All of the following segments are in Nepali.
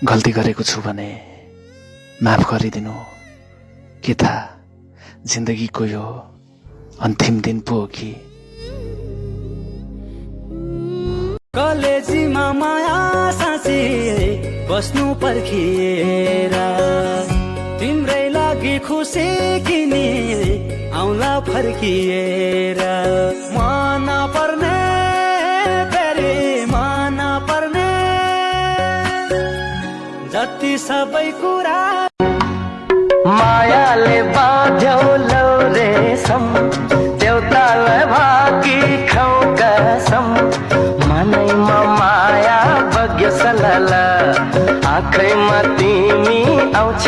गल्ती गरेको छु भने माफ गरिदिनु। के थाहा जिन्दगीको यो अन्तिम दिन पो हो कि। कलेजीमा माया साँची बस्नु पर्खिएर तिम्रै लागि खुसी किनी आउला फर्किएर। मन पर्ने फेरि मन पर्ने जति सबै कुरा मायाले बाँध्यो लौ रेशम देउतालाई भाकी खाउ कसम। मनैमा माया बग्यो सलला आँखैमा तिमी आउँछ।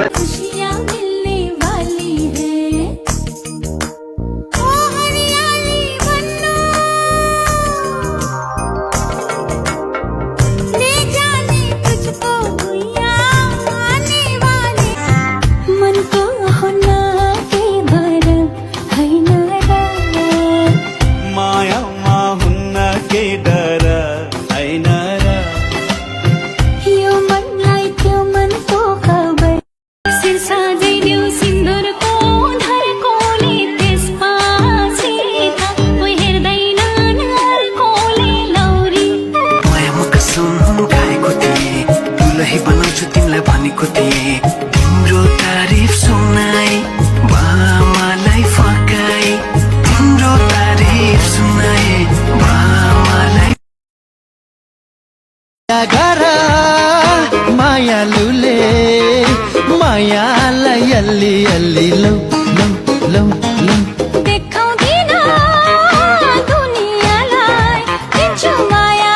तिम्रो तारिफ सुनाई बामालाई फकाई तिम्रो तारिफ सुनाई बामालाई गर मायालुले मायालाई अल्ली अल्ली लौ लौ लौ लौ देखाउँदिन दुनियाँलाई दिन्छु माया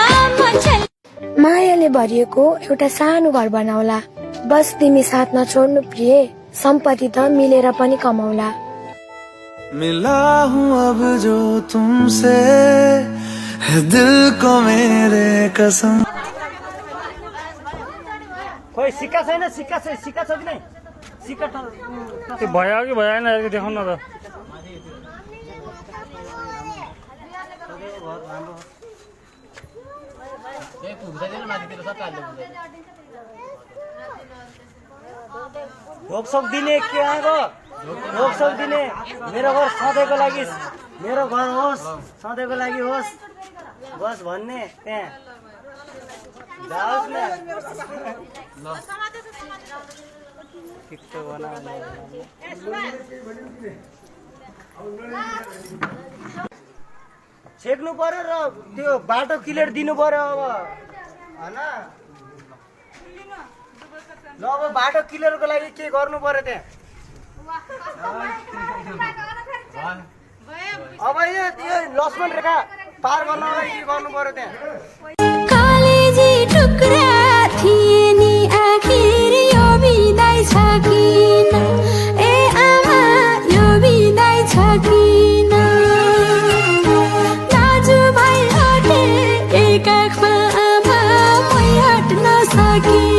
मायाले भरिएको एउटा सानो घर बनाउला। बस तिमी साथ नछोड्नु प्रिय, सम्पत्ति त मिलेर पनि कमाउला। मिला हूँ अब जो तुमसे है दिल को मेरे कसम। खोइ सिक्का छैन, सिक्का छ कि नै? सिक्का त्यो भयो कि भएन देखाउन न त। ढोकसोक दिने के आएको ढोकसोक दिने मेरो घर सधैँको लागि मेरो घर होस् सधैँको लागि होस् बस भन्ने त्यहाँ जाओस् न। छेक्नु पर्यो र त्यो बाटो क्लियर दिनु पर्यो अब हैन। ल अब बाटो क्लियरको लागि के गर्नु पर्यो त्यहाँ? अब यो लक्ष्मण रेखा पार गर्नको लागि के गर्नु पर्यो त्यहाँ? कालेजी टुक्रा थिए नि आखिर यो बिदाई छ किन? ए आमा यो बिदाई छ किन? दाजुभाइ हटे एक आँखमा आमा मै हट्न सकिन।